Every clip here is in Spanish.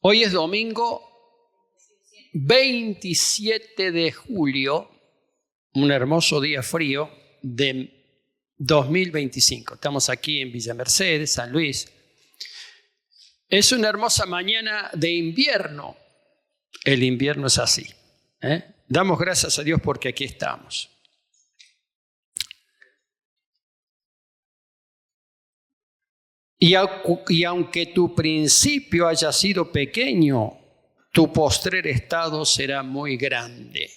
Hoy es domingo 27 de julio, un hermoso día frío de 2025. Estamos aquí en Villa Mercedes, San Luis. Es una hermosa mañana de invierno. El invierno es así. Damos gracias a Dios porque aquí estamos. Y aunque tu principio haya sido pequeño, tu postrer estado será muy grande.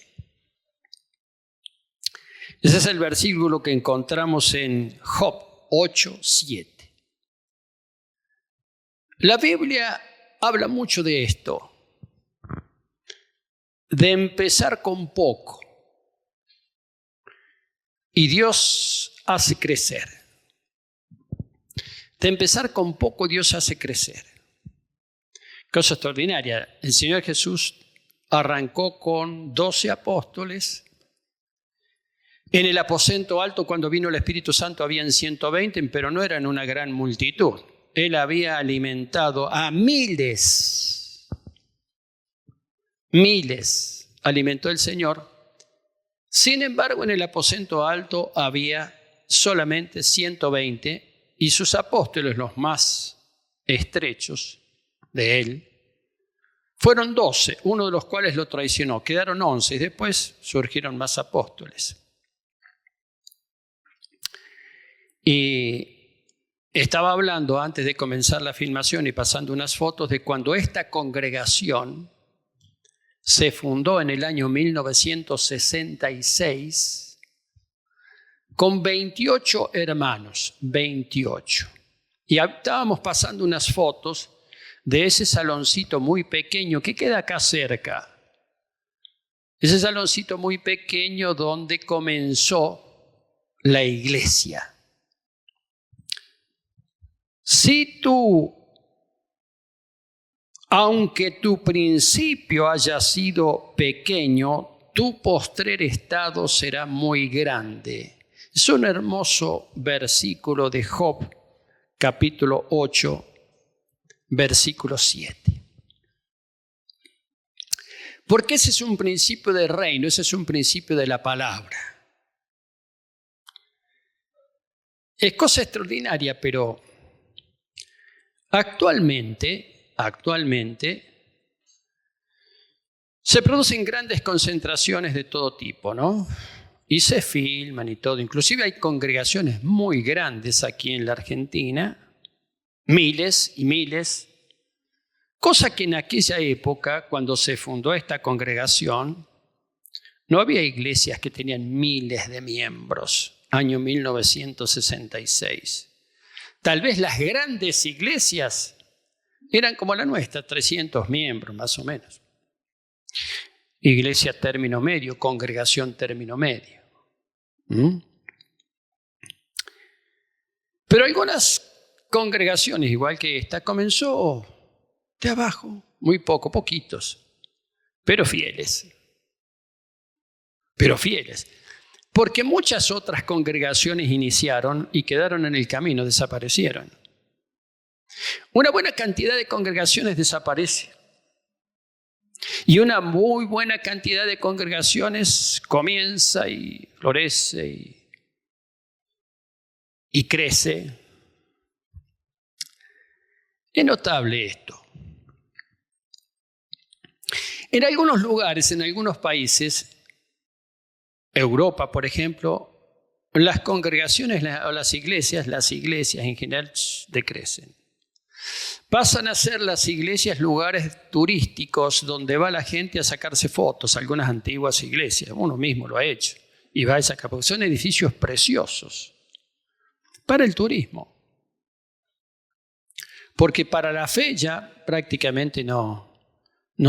Ese es el versículo que encontramos en Job 8:7. La Biblia habla mucho de esto, de empezar con poco. Y Dios hace crecer. De empezar con poco, Dios hace crecer. Cosa extraordinaria. El Señor Jesús arrancó con 12 apóstoles. En el aposento alto, cuando vino el Espíritu Santo, habían 120, pero no eran una gran multitud. Él había alimentado a miles. Miles alimentó el Señor. Sin embargo, en el aposento alto había solamente 120 y sus apóstoles, los más estrechos de él, fueron 12, uno de los cuales lo traicionó. Quedaron 11 y después surgieron más apóstoles. Y estaba hablando antes de comenzar la filmación y pasando unas fotos de cuando esta congregación se fundó en el año 1966 con 28 hermanos, 28. Y estábamos pasando unas fotos de ese saloncito muy pequeño que queda acá cerca. Ese saloncito muy pequeño donde comenzó la iglesia. Si tú, aunque tu principio haya sido pequeño, tu postrer estado será muy grande. Es un hermoso versículo de Job, capítulo 8, versículo 7. Porque ese es un principio del reino, ese es un principio de la palabra. Es cosa extraordinaria, pero actualmente se producen grandes concentraciones de todo tipo, ¿no? Y se filman y todo. Inclusive hay congregaciones muy grandes aquí en la Argentina, miles y miles, cosa que en aquella época, cuando se fundó esta congregación, no había iglesias que tenían miles de miembros, año 1966. Tal vez las grandes iglesias eran como la nuestra, 300 miembros más o menos. Iglesia término medio, congregación término medio. Pero algunas congregaciones, igual que esta, comenzó de abajo, muy poquitos, pero fieles. Porque muchas otras congregaciones iniciaron y quedaron en el camino, desaparecieron. Una buena cantidad de congregaciones desaparece. Y una muy buena cantidad de congregaciones comienza y florece y crece. Es notable esto. En algunos lugares, en algunos países, Europa, por ejemplo, las congregaciones o las iglesias en general decrecen. Pasan a ser las iglesias lugares turísticos donde va la gente a sacarse fotos, algunas antiguas iglesias, uno mismo lo ha hecho, y va a sacar, porque son edificios preciosos para el turismo. Porque para la fe ya prácticamente no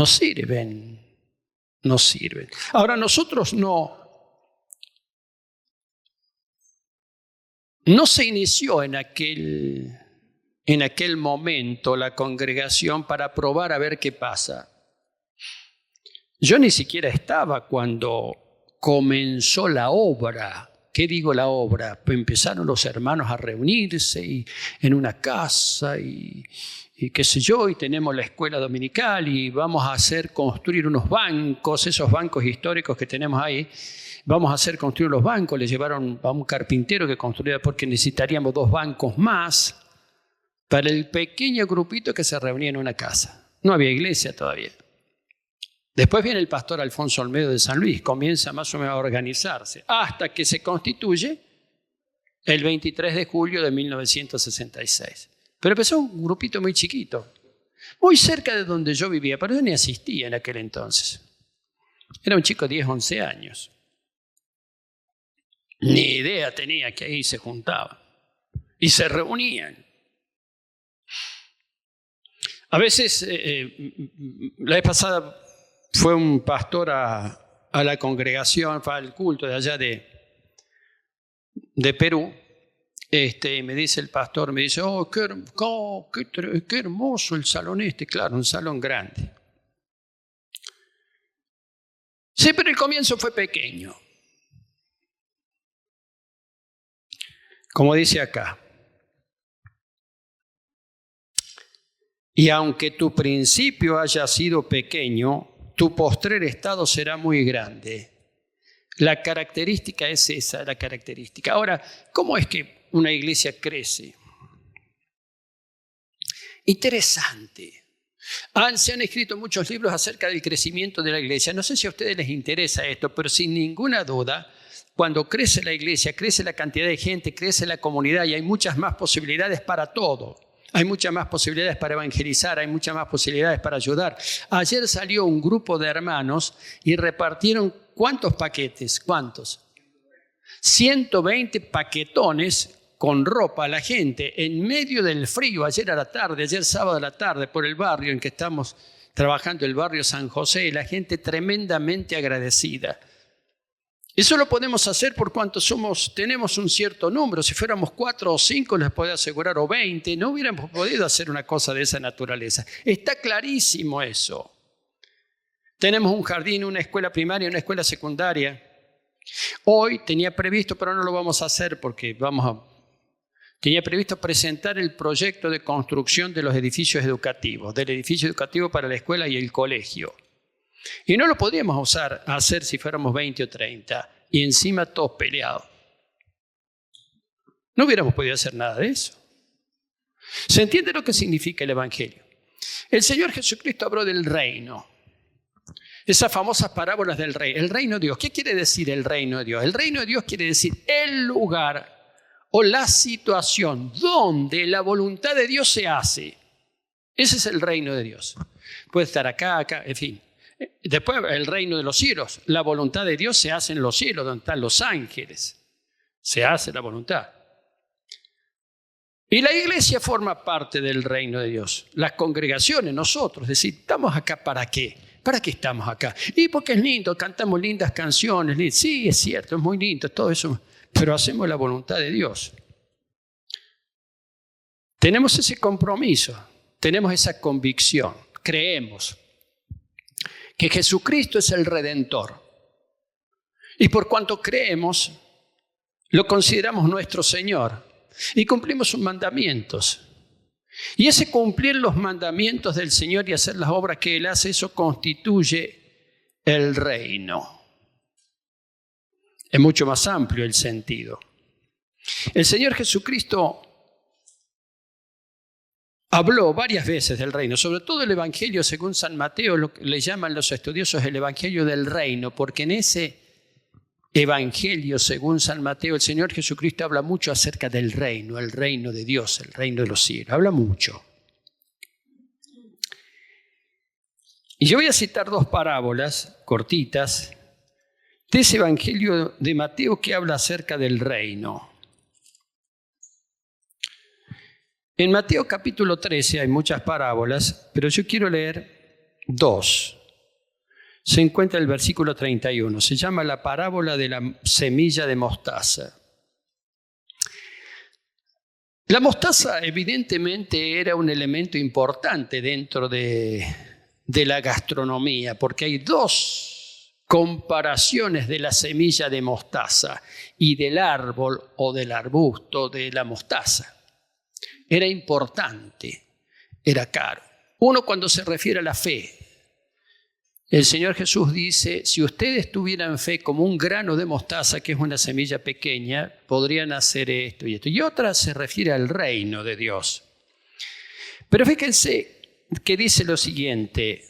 sirven. Ahora nosotros no se inició en aquel momento la congregación para probar a ver qué pasa. Yo ni siquiera estaba cuando comenzó la obra ¿Qué digo la obra? Pues empezaron los hermanos a reunirse y en una casa y qué sé yo, y tenemos la escuela dominical y vamos a hacer construir unos bancos, esos bancos históricos que tenemos ahí. Vamos a hacer construir los bancos. Le llevaron a un carpintero que construía porque necesitaríamos 2 bancos más para el pequeño grupito que se reunía en una casa. No había iglesia todavía. Después viene el pastor Alfonso Olmedo de San Luis, comienza más o menos a organizarse, hasta que se constituye el 23 de julio de 1966. Pero empezó un grupito muy chiquito, muy cerca de donde yo vivía, pero yo ni asistía en aquel entonces. Era un chico de 10, 11 años. Ni idea tenía que ahí se juntaban y se reunían. A veces, la vez pasada fue un pastor a la congregación, fue al culto de allá de Perú. Me dice el pastor, me dice, qué hermoso el salón este. Claro, un salón grande. Sí, pero el comienzo fue pequeño. Como dice acá. Y aunque tu principio haya sido pequeño, tu postrer estado será muy grande. La característica es esa, la característica. Ahora, ¿cómo es que una iglesia crece? Interesante. Se han escrito muchos libros acerca del crecimiento de la iglesia. No sé si a ustedes les interesa esto, pero sin ninguna duda, cuando crece la iglesia, crece la cantidad de gente, crece la comunidad y hay muchas más posibilidades para todo. Hay muchas más posibilidades para evangelizar, hay muchas más posibilidades para ayudar. Ayer salió un grupo de hermanos y repartieron ¿cuántos paquetes? ¿Cuántos? 120 paquetones con ropa a la gente en medio del frío, ayer a la tarde, ayer sábado a la tarde, por el barrio en que estamos trabajando, el barrio San José, la gente tremendamente agradecida. Eso lo podemos hacer por cuanto tenemos un cierto número. Si fuéramos 4 o 5, les puedo asegurar, o 20, no hubiéramos podido hacer una cosa de esa naturaleza. Está clarísimo eso. Tenemos un jardín, una escuela primaria, una escuela secundaria. Hoy tenía previsto, pero no lo vamos a hacer porque tenía previsto presentar el proyecto de construcción de los edificios educativos, del edificio educativo para la escuela y el colegio. Y no lo podríamos hacer si fuéramos 20 o 30 y encima todos peleados. No hubiéramos podido hacer nada de eso. ¿Se entiende lo que significa el Evangelio? El Señor Jesucristo habló del reino. Esas famosas parábolas del rey. El reino de Dios. ¿Qué quiere decir el reino de Dios? El reino de Dios quiere decir el lugar o la situación donde la voluntad de Dios se hace. Ese es el reino de Dios. Puede estar acá, en fin. Después el reino de los cielos. La voluntad de Dios se hace en los cielos, donde están los ángeles. Se hace la voluntad. Y la iglesia forma parte del reino de Dios. Las congregaciones, nosotros, es decir, ¿estamos acá para qué? ¿Para qué estamos acá? Y porque es lindo, cantamos lindas canciones. Sí, es cierto, es muy lindo todo eso, pero hacemos la voluntad de Dios. Tenemos ese compromiso, tenemos esa convicción, creemos que Jesucristo es el Redentor. Y por cuanto creemos, lo consideramos nuestro Señor y cumplimos sus mandamientos. Y ese cumplir los mandamientos del Señor y hacer las obras que Él hace, eso constituye el reino. Es mucho más amplio el sentido. El Señor Jesucristo habló varias veces del reino, sobre todo el Evangelio según San Mateo, lo que le llaman los estudiosos el Evangelio del reino, porque en ese Evangelio según San Mateo el Señor Jesucristo habla mucho acerca del reino, el reino de Dios, el reino de los cielos, habla mucho. Y yo voy a citar 2 parábolas cortitas de ese Evangelio de Mateo que habla acerca del reino. En Mateo capítulo 13 hay muchas parábolas, pero yo quiero leer 2. Se encuentra el versículo 31. Se llama la parábola de la semilla de mostaza. La mostaza evidentemente era un elemento importante dentro de la gastronomía, porque hay 2 comparaciones de la semilla de mostaza y del árbol o del arbusto de la mostaza. Era importante, era caro. Uno, cuando se refiere a la fe, el Señor Jesús dice, si ustedes tuvieran fe como un grano de mostaza, que es una semilla pequeña, podrían hacer esto y esto. Y otra se refiere al reino de Dios. Pero fíjense que dice lo siguiente,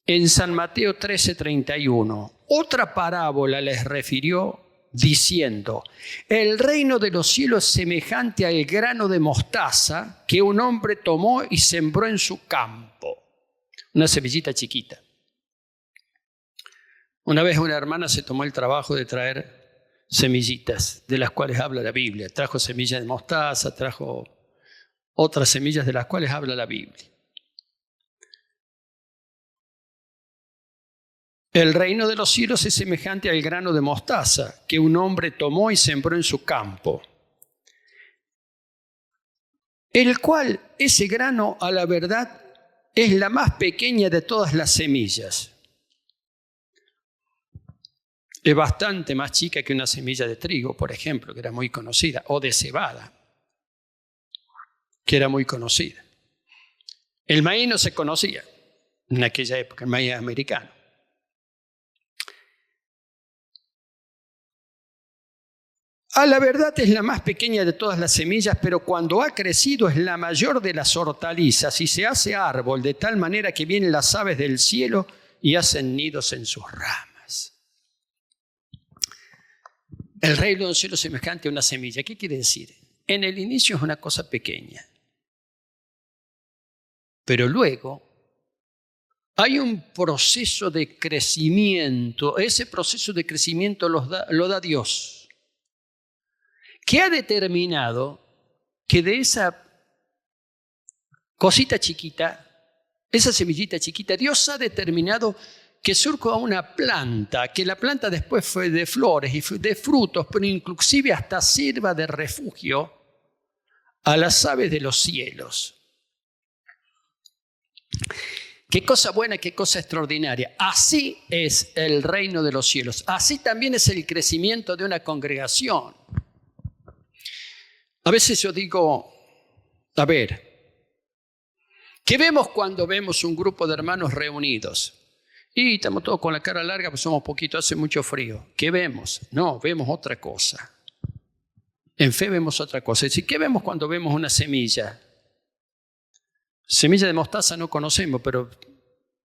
en San Mateo 13:31, otra parábola les refirió diciendo, el reino de los cielos es semejante al grano de mostaza que un hombre tomó y sembró en su campo. Una semillita chiquita. Una vez una hermana se tomó el trabajo de traer semillitas de las cuales habla la Biblia. Trajo semillas de mostaza, trajo otras semillas de las cuales habla la Biblia. El reino de los cielos es semejante al grano de mostaza que un hombre tomó y sembró en su campo, el cual, ese grano, a la verdad, es la más pequeña de todas las semillas. Es bastante más chica que una semilla de trigo, por ejemplo, que era muy conocida, o de cebada, que era muy conocida. El maíz no se conocía en aquella época, el maíz americano. A la verdad es la más pequeña de todas las semillas, pero cuando ha crecido es la mayor de las hortalizas y se hace árbol de tal manera que vienen las aves del cielo y hacen nidos en sus ramas. El reino del cielo es semejante a una semilla. ¿Qué quiere decir? En el inicio es una cosa pequeña, pero luego hay un proceso de crecimiento. Ese proceso de crecimiento lo da Dios, que ha determinado que de esa cosita chiquita, esa semillita chiquita, Dios ha determinado que surja una planta, que la planta después fue de flores y de frutos, pero inclusive hasta sirva de refugio a las aves de los cielos. Qué cosa buena, qué cosa extraordinaria. Así es el reino de los cielos. Así también es el crecimiento de una congregación. A veces yo digo, a ver, ¿qué vemos cuando vemos un grupo de hermanos reunidos? Y estamos todos con la cara larga, pues somos poquitos, hace mucho frío. ¿Qué vemos? No, vemos otra cosa. En fe vemos otra cosa. Es decir, ¿qué vemos cuando vemos una semilla? Semilla de mostaza no conocemos, pero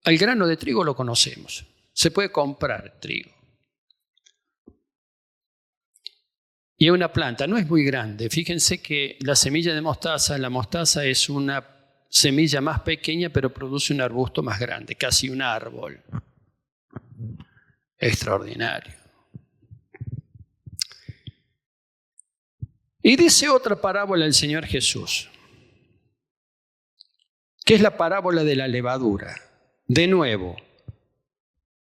al grano de trigo lo conocemos. Se puede comprar trigo. Y una planta no es muy grande. Fíjense que la semilla de mostaza, la mostaza es una semilla más pequeña, pero produce un arbusto más grande, casi un árbol. Extraordinario. Y dice otra parábola el Señor Jesús, que es la parábola de la levadura. De nuevo,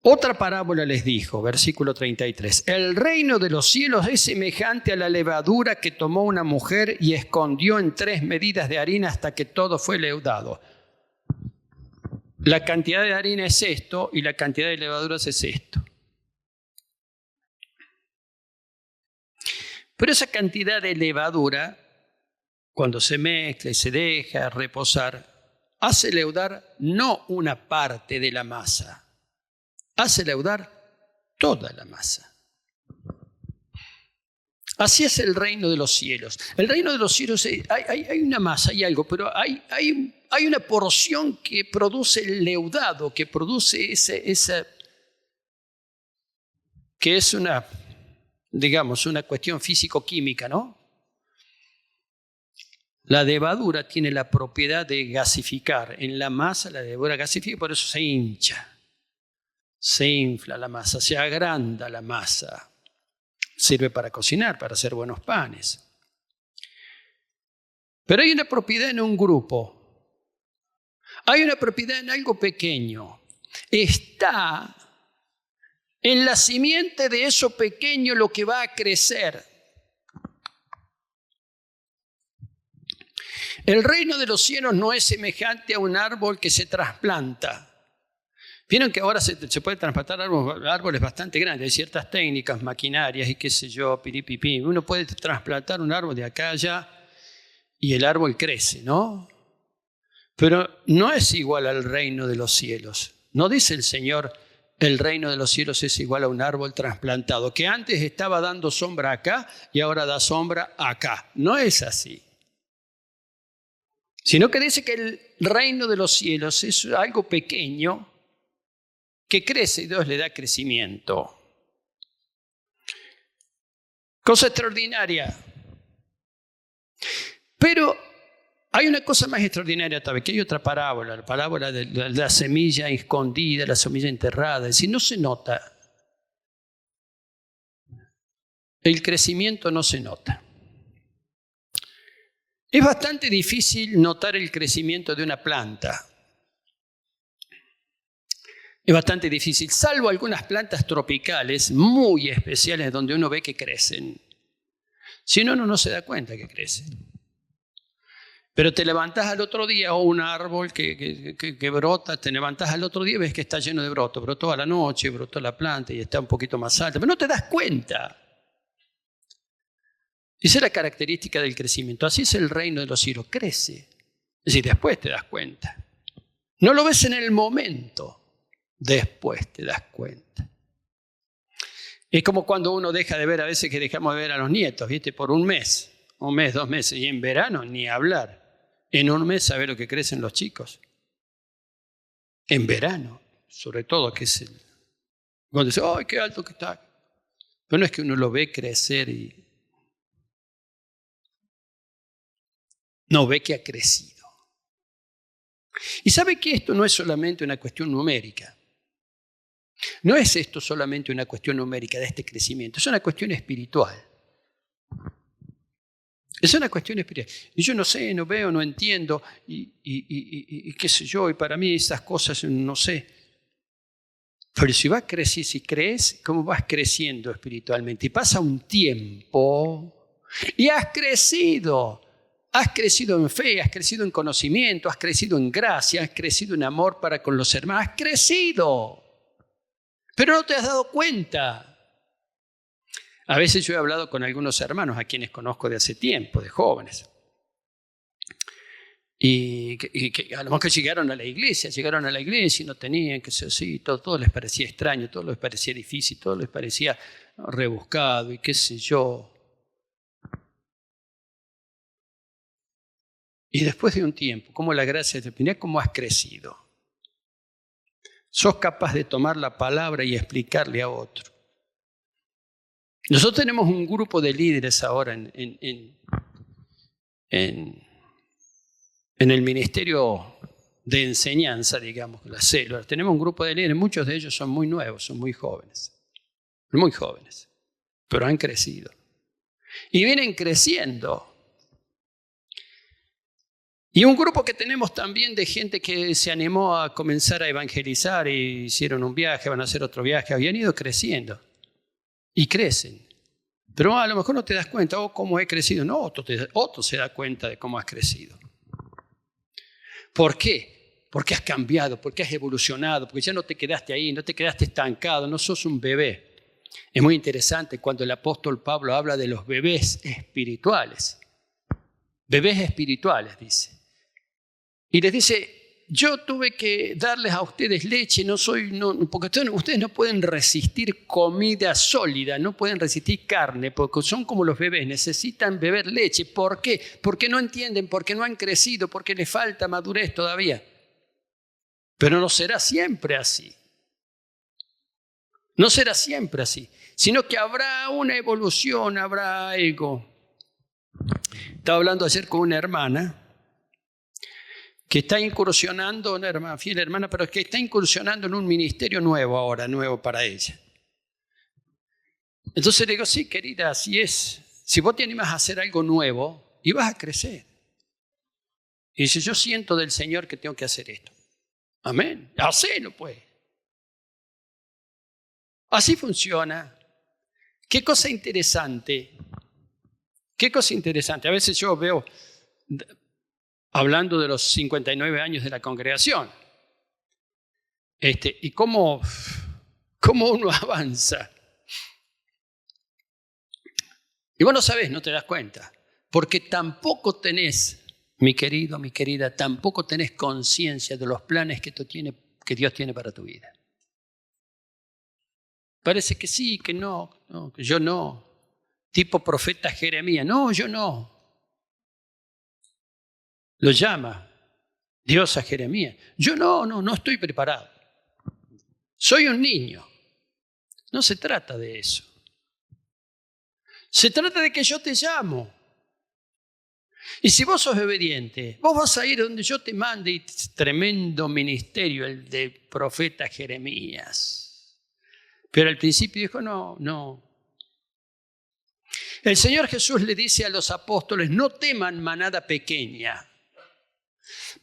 otra parábola les dijo, versículo 33, el reino de los cielos es semejante a la levadura que tomó una mujer y escondió en 3 medidas de harina hasta que todo fue leudado. La cantidad de harina es esto y la cantidad de levaduras es esto. Pero esa cantidad de levadura, cuando se mezcla y se deja reposar, hace leudar no una parte de la masa, hace leudar toda la masa. Así es el reino de los cielos. El reino de los cielos, hay una masa, hay algo, pero hay una porción que produce el leudado, que produce esa que es una, digamos, una cuestión físico-química, ¿no? La levadura tiene la propiedad de gasificar. En la masa la levadura gasifica y por eso se hincha. Se infla la masa, se agranda la masa. Sirve para cocinar, para hacer buenos panes. Pero hay una propiedad en un grupo. Hay una propiedad en algo pequeño. Está en la simiente de eso pequeño lo que va a crecer. El reino de los cielos no es semejante a un árbol que se trasplanta. Vieron que ahora se puede trasplantar árboles bastante grandes, hay ciertas técnicas, maquinarias y qué sé yo, piripipi. Uno puede trasplantar un árbol de acá a allá y el árbol crece, ¿no? Pero no es igual al reino de los cielos. No dice el Señor, el reino de los cielos es igual a un árbol trasplantado, que antes estaba dando sombra acá y ahora da sombra acá. No es así. Sino que dice que el reino de los cielos es algo pequeño que crece y Dios le da crecimiento. Cosa extraordinaria. Pero hay una cosa más extraordinaria todavía, que hay otra parábola, la parábola de la semilla escondida, la semilla enterrada. Es decir, no se nota. El crecimiento no se nota. Es bastante difícil notar el crecimiento de una planta. Es bastante difícil, salvo algunas plantas tropicales muy especiales donde uno ve que crecen. Si no, uno no se da cuenta que crecen. Pero te levantás al otro día, o un árbol que brota, te levantás al otro día y ves que está lleno de broto. Brotó a la noche, brotó la planta y está un poquito más alta, pero no te das cuenta. Esa es la característica del crecimiento. Así es el reino de los cielos, crece. Es decir, después te das cuenta. No lo ves en el momento. Después te das cuenta. Es como cuando uno deja de ver, a veces que dejamos de ver a los nietos, ¿viste? Por un mes, 2 meses, y en verano ni hablar. En un mes sabe lo que crecen los chicos. En verano, sobre todo, que es cuando dice, ¡ay, qué alto que está! Pero no es que uno lo ve crecer y no ve que ha crecido. Y sabe que esto no es solamente una cuestión numérica. No es esto solamente una cuestión numérica de este crecimiento, es una cuestión espiritual. Es una cuestión espiritual. Y yo no sé, no veo, no entiendo, y qué sé yo, y para mí esas cosas no sé. Pero si vas creciendo, si crees, ¿cómo vas creciendo espiritualmente? Y pasa un tiempo y has crecido. Has crecido en fe, has crecido en conocimiento, has crecido en gracia, has crecido en amor para con los hermanos. Has crecido. Pero no te has dado cuenta. A veces yo he hablado con algunos hermanos a quienes conozco de hace tiempo, de jóvenes. Y que a lo mejor llegaron a la iglesia y no tenían, que ser así, todo les parecía extraño, todo les parecía difícil, todo les parecía rebuscado y qué sé yo. Y después de un tiempo, como la gracia te mira cómo has crecido. Sos capaz de tomar la palabra y explicarle a otro. Nosotros tenemos un grupo de líderes ahora en el ministerio de enseñanza, digamos, la célula. Tenemos un grupo de líderes, muchos de ellos son muy nuevos, son muy jóvenes, pero han crecido. Y vienen creciendo. Y un grupo que tenemos también de gente que se animó a comenzar a evangelizar y hicieron un viaje, van a hacer otro viaje, habían ido creciendo y crecen. Pero a lo mejor no te das cuenta, cómo he crecido. No, otro se da cuenta de cómo has crecido. ¿Por qué? Porque has cambiado, porque has evolucionado, porque ya no te quedaste ahí, no te quedaste estancado, no sos un bebé. Es muy interesante cuando el apóstol Pablo habla de los bebés espirituales. Bebés espirituales, dice. Y les dice, yo tuve que darles a ustedes leche, porque ustedes no pueden resistir comida sólida, no pueden resistir carne, porque son como los bebés, necesitan beber leche. ¿Por qué? Porque no entienden, porque no han crecido, porque les falta madurez todavía. Pero no será siempre así. No será siempre así, sino que habrá una evolución, habrá algo. Estaba hablando ayer con una hermana que está incursionando, una hermana, fiel hermana, pero que está incursionando en un ministerio nuevo ahora, nuevo para ella. Entonces le digo, sí, querida, así es. Si vos te animas a hacer algo nuevo, y vas a crecer. Y dice, yo siento del Señor que tengo que hacer esto. Amén. Hacelo, pues. Así funciona. Qué cosa interesante. Qué cosa interesante. A veces yo veo, hablando de los 59 años de la congregación, ¿Y cómo uno avanza? Y vos no sabés, no te das cuenta, porque tampoco tenés, mi querido, mi querida, tampoco tenés conciencia de los planes que Dios tiene para tu vida. Parece que sí, que no, que yo no. Tipo profeta Jeremías, no, yo no. Lo llama Dios a Jeremías. Yo no estoy preparado. Soy un niño. No se trata de eso. Se trata de que yo te llamo. Y si vos sos obediente, vos vas a ir donde yo te mande. Y tremendo ministerio el del profeta Jeremías. Pero al principio dijo, no. El Señor Jesús le dice a los apóstoles, no teman manada pequeña,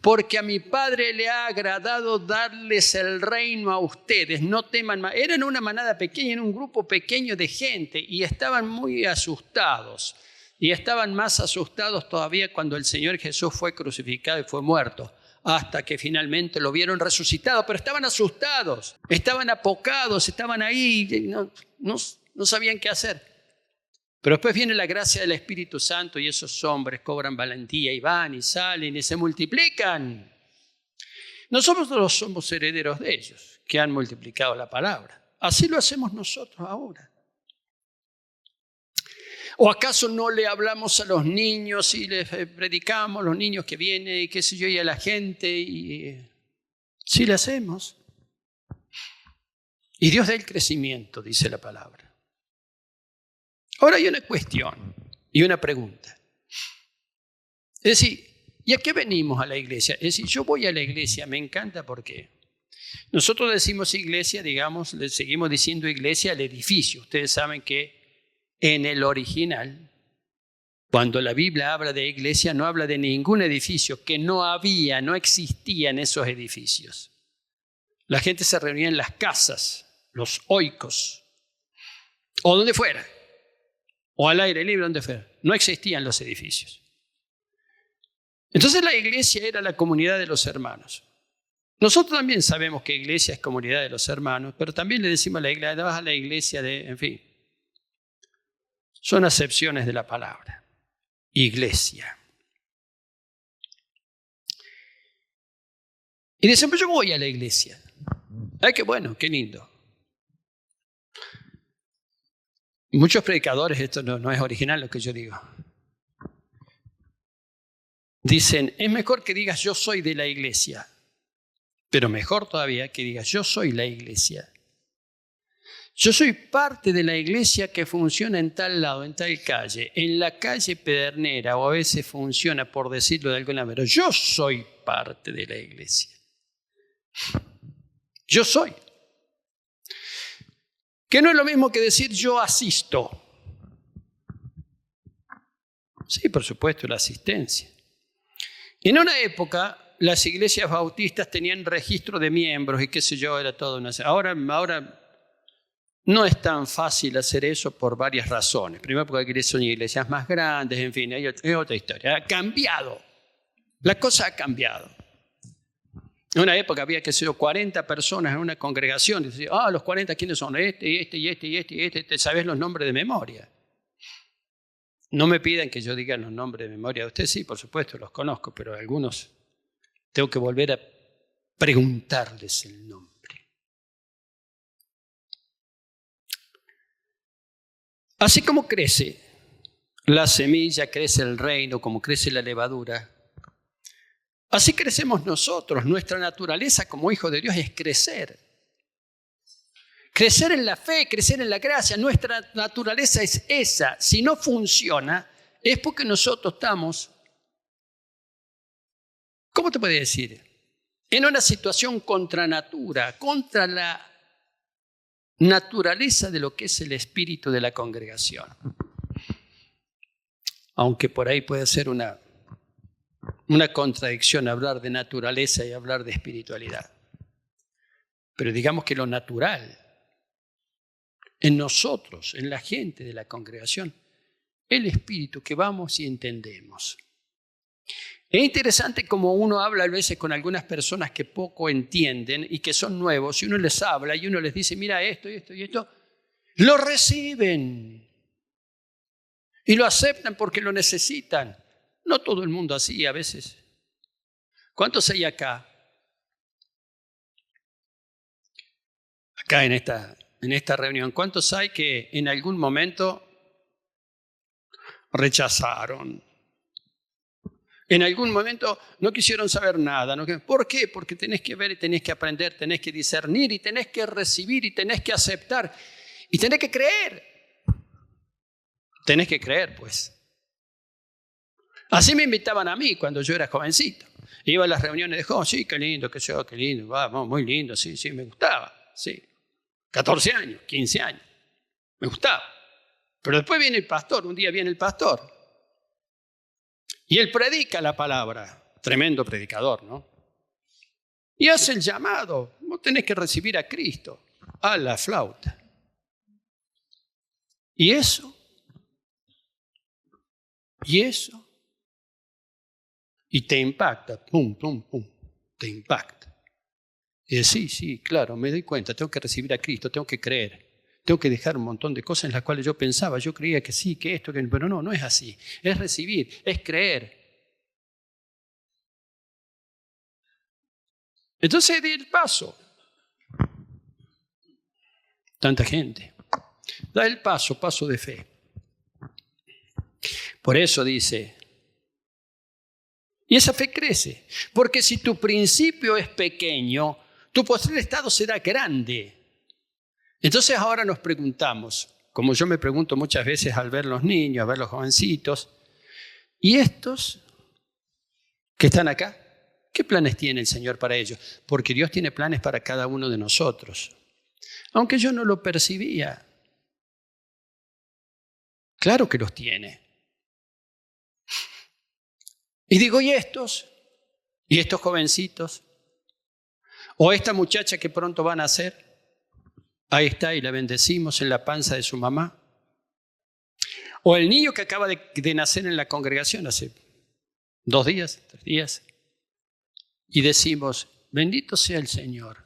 porque a mi Padre le ha agradado darles el reino a ustedes. No teman. Eran una manada pequeña, en un grupo pequeño de gente y estaban muy asustados. Y estaban más asustados todavía cuando el Señor Jesús fue crucificado y fue muerto, hasta que finalmente lo vieron resucitado. Pero estaban asustados, estaban apocados, estaban ahí, no sabían qué hacer. Pero después viene la gracia del Espíritu Santo y esos hombres cobran valentía y van y salen y se multiplican. Nosotros somos herederos de ellos, que han multiplicado la palabra. Así lo hacemos nosotros ahora. ¿O acaso no le hablamos a los niños y les predicamos a los niños que vienen y qué sé yo, y a la gente? Sí le hacemos. Y Dios da el crecimiento, dice la palabra. Ahora hay una cuestión y una pregunta. Es decir, ¿y a qué venimos a la iglesia? Es decir, yo voy a la iglesia, me encanta porque nosotros decimos iglesia, digamos, le seguimos diciendo iglesia al edificio. Ustedes saben que en el original, cuando la Biblia habla de iglesia, no habla de ningún edificio, que no existían esos edificios. La gente se reunía en las casas, los oikos, o donde fuera. O al aire libre, donde fuera. No existían los edificios. Entonces la iglesia era la comunidad de los hermanos. Nosotros también sabemos que iglesia es comunidad de los hermanos, pero también le decimos a la iglesia, vas a la iglesia en fin. Son acepciones de la palabra. Iglesia. Y dicen, pues yo voy a la iglesia. Ay, qué bueno, qué lindo. Muchos predicadores, esto no es original lo que yo digo, dicen, es mejor que digas yo soy de la iglesia, pero mejor todavía que digas yo soy la iglesia. Yo soy parte de la iglesia que funciona en tal lado, en tal calle, en la calle Pedernera, o a veces funciona, por decirlo de alguna manera, yo soy parte de la iglesia. Yo soy. Que no es lo mismo que decir yo asisto. Sí, por supuesto, la asistencia. En una época, las iglesias bautistas tenían registro de miembros y qué sé yo, era todo una... Ahora no es tan fácil hacer eso por varias razones. Primero porque son iglesias más grandes, en fin, es otra historia. Ha cambiado. La cosa ha cambiado. En una época había, qué sé yo, 40 personas en una congregación. Y decía, los 40, ¿quiénes son? Este. Te sabes los nombres de memoria. No me pidan que yo diga los nombres de memoria. Ustedes sí, por supuesto, los conozco, pero algunos tengo que volver a preguntarles el nombre. Así como crece la semilla, crece el reino, como crece la levadura, así crecemos nosotros. Nuestra naturaleza como hijos de Dios es crecer. Crecer en la fe, crecer en la gracia. Nuestra naturaleza es esa. Si no funciona, es porque nosotros estamos, ¿cómo te puedo decir? En una situación contra natura, contra la naturaleza de lo que es el espíritu de la congregación. Aunque por ahí puede ser una contradicción hablar de naturaleza y hablar de espiritualidad. Pero digamos que lo natural en nosotros, en la gente de la congregación, el espíritu que vamos y entendemos. Es interesante como uno habla a veces con algunas personas que poco entienden y que son nuevos, y uno les habla y uno les dice, mira esto y esto y esto, lo reciben y lo aceptan porque lo necesitan. No todo el mundo así a veces. ¿Cuántos hay acá? Acá en esta reunión, ¿cuántos hay que en algún momento rechazaron? En algún momento no quisieron saber nada. ¿Por qué? Porque tenés que ver y tenés que aprender, tenés que discernir y tenés que recibir y tenés que aceptar y tenés que creer. Tenés que creer, pues. Así me invitaban a mí cuando yo era jovencito. Iba a las reuniones de jóvenes, sí, qué lindo, qué lindo, vamos, muy lindo, sí, me gustaba, sí. 14 años, 15 años, me gustaba. Pero después viene el pastor, un día viene el pastor. Y él predica la palabra, tremendo predicador, ¿no? Y hace el llamado, vos tenés que recibir a Cristo, a la flauta. Y eso, y te impacta, pum, te impacta. Y decís, sí, claro, me doy cuenta, tengo que recibir a Cristo, tengo que creer. Tengo que dejar un montón de cosas en las cuales yo pensaba, yo creía que sí, que esto, pero no es así. Es recibir, es creer. Entonces di el paso. Tanta gente. Da el paso de fe. Por eso dice, y esa fe crece, porque si tu principio es pequeño, tu postrer estado será grande. Entonces ahora nos preguntamos, como yo me pregunto muchas veces al ver los niños, a ver los jovencitos, ¿y estos que están acá? ¿Qué planes tiene el Señor para ellos? Porque Dios tiene planes para cada uno de nosotros. Aunque yo no lo percibía. Claro que los tiene. Y digo, ¿y estos? ¿Y estos jovencitos? ¿O esta muchacha que pronto va a nacer? Ahí está y la bendecimos en la panza de su mamá. ¿O el niño que acaba de nacer en la congregación hace 2 días, 3 días? Y decimos, bendito sea el Señor,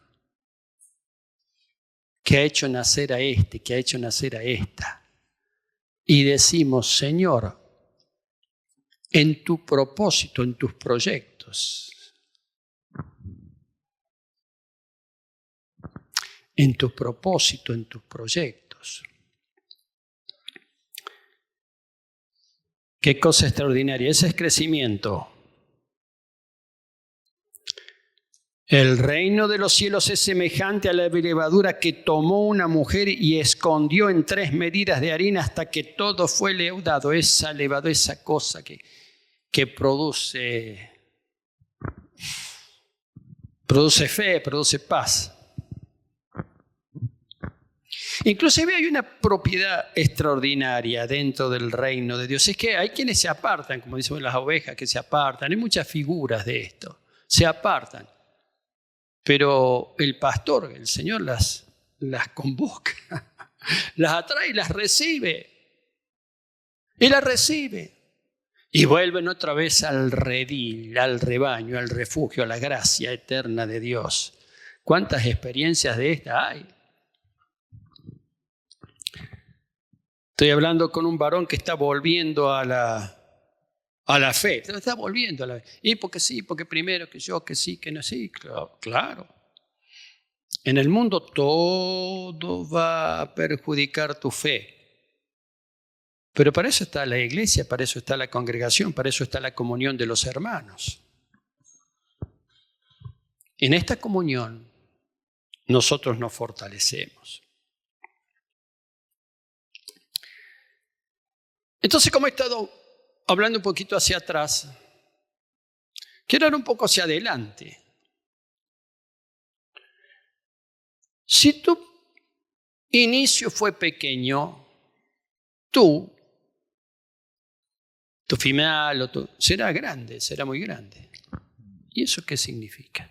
que ha hecho nacer a este, que ha hecho nacer a esta. Y decimos, Señor, en tu propósito, en tus proyectos, en tu propósito, en tus proyectos. Qué cosa extraordinaria, ese es crecimiento. El reino de los cielos es semejante a la levadura que tomó una mujer y escondió en 3 medidas de harina hasta que todo fue leudado. Esa levadura, esa cosa que produce fe, produce paz. Inclusive hay una propiedad extraordinaria dentro del reino de Dios. Es que hay quienes se apartan, como dicen las ovejas que se apartan. Hay muchas figuras de esto. Se apartan. Pero el pastor, el Señor las convoca, las atrae y las recibe. Y las rcibe. Y vuelven otra vez al redil, al rebaño, al refugio, a la gracia eterna de Dios. ¿Cuántas experiencias de estas hay? Estoy hablando con un varón que está volviendo a la fe. Está volviendo a la fe. Y porque sí, porque primero que yo, que sí, que no, sí, claro. En el mundo todo va a perjudicar tu fe. Pero para eso está la iglesia, para eso está la congregación, para eso está la comunión de los hermanos. En esta comunión nosotros nos fortalecemos. Entonces, como he estado hablando un poquito hacia atrás, quiero ir un poco hacia adelante. Si tu inicio fue pequeño, tu final será grande, será muy grande. ¿Y eso qué significa?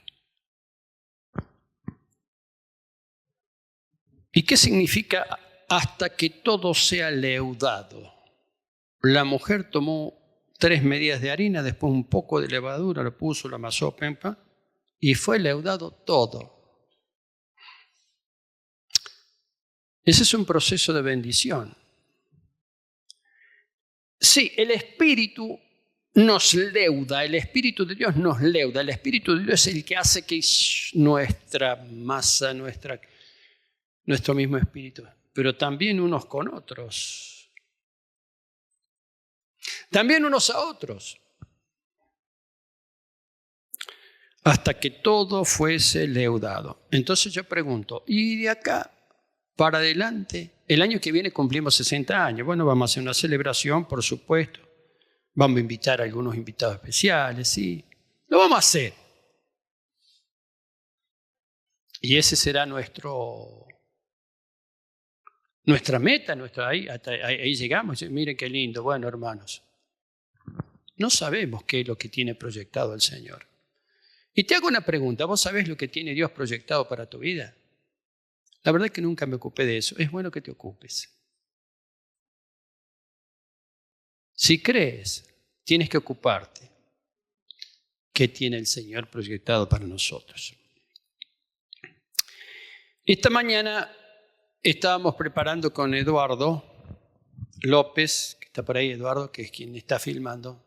¿Y qué significa hasta que todo sea leudado? La mujer tomó 3 medidas de harina, después un poco de levadura, lo puso, lo amasó, pempa, y fue leudado todo. Ese es un proceso de bendición. Sí, el Espíritu nos leuda, el Espíritu de Dios nos leuda, el Espíritu de Dios es el que hace que nuestra masa, nuestro mismo espíritu, pero también unos con otros, también unos a otros, hasta que todo fuese leudado. Entonces yo pregunto, ¿y de acá para adelante? El año que viene cumplimos 60 años, bueno, vamos a hacer una celebración, por supuesto. Vamos a invitar a algunos invitados especiales, sí. Lo vamos a hacer. Y ese será nuestra meta, ahí llegamos. Miren qué lindo. Bueno, hermanos, no sabemos qué es lo que tiene proyectado el Señor. Y te hago una pregunta. ¿Vos sabés lo que tiene Dios proyectado para tu vida? La verdad es que nunca me ocupé de eso. Es bueno que te ocupes. Si crees, tienes que ocuparte. ¿Qué tiene el Señor proyectado para nosotros? Esta mañana estábamos preparando con Eduardo López, que está por ahí, Eduardo, que es quien está filmando.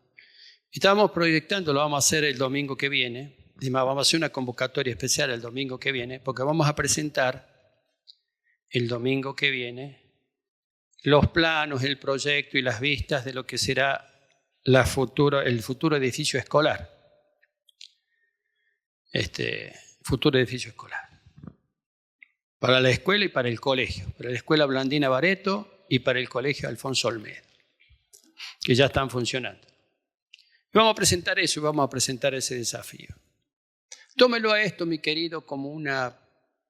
Estábamos proyectando, lo vamos a hacer el domingo que viene. Además, vamos a hacer una convocatoria especial el domingo que viene, porque vamos a presentar el domingo que viene los planos, el proyecto y las vistas de lo que será el futuro edificio escolar. Futuro edificio escolar. Para la escuela y para el colegio. Para la escuela Blandina Barreto y para el colegio Alfonso Olmedo, que ya están funcionando. Y vamos a presentar eso y vamos a presentar ese desafío. Tómelo a esto, mi querido, como una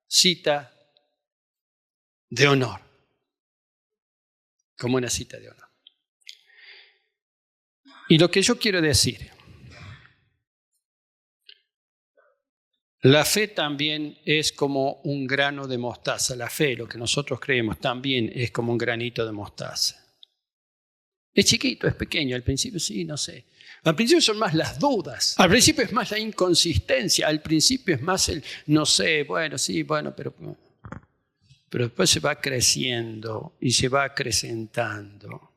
cita de honor. Como una cita de honor. Y lo que yo quiero decir, la fe también es como un grano de mostaza. La fe, lo que nosotros creemos, también es como un granito de mostaza. Es chiquito, es pequeño. Al principio sí, no sé. Al principio son más las dudas. Al principio es más la inconsistencia. Al principio es más el no sé, bueno, sí, bueno, pero después se va creciendo y se va acrecentando.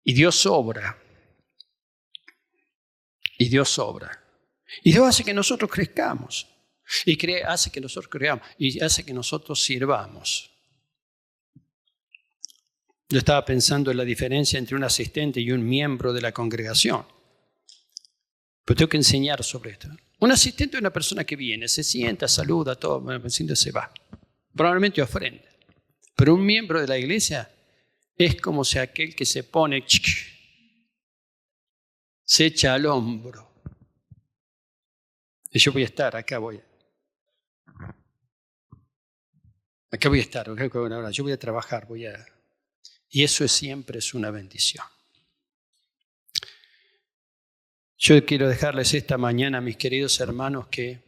Y Dios obra. Y Dios obra. Y Dios hace que nosotros crezcamos. Y hace que nosotros creamos. Y hace que nosotros sirvamos. Yo estaba pensando en la diferencia entre un asistente y un miembro de la congregación. Pero tengo que enseñar sobre esto. Un asistente es una persona que viene, se sienta, saluda, todo, se va. Probablemente ofrenda. Pero un miembro de la iglesia es como si aquel que se pone, se echa al hombro. Y yo voy a estar, acá voy a estar, yo voy a trabajar, y eso siempre es una bendición. Yo quiero dejarles esta mañana, mis queridos hermanos, que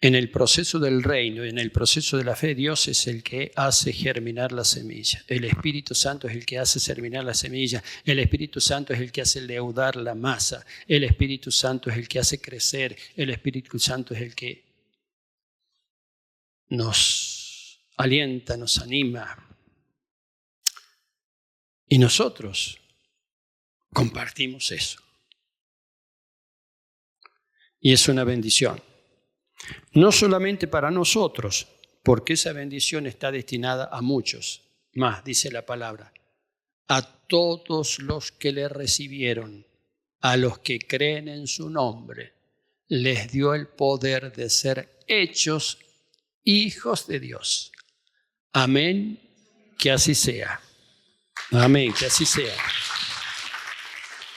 en el proceso del reino, en el proceso de la fe, Dios es el que hace germinar la semilla. El Espíritu Santo es el que hace germinar la semilla. El Espíritu Santo es el que hace leudar la masa. El Espíritu Santo es el que hace crecer. El Espíritu Santo es el que nos alienta, nos anima. Y nosotros compartimos eso. Y es una bendición. No solamente para nosotros, porque esa bendición está destinada a muchos. Más, dice la palabra, a todos los que le recibieron, a los que creen en su nombre, les dio el poder de ser hechos hijos de Dios. Amén, que así sea. Amén, que así sea.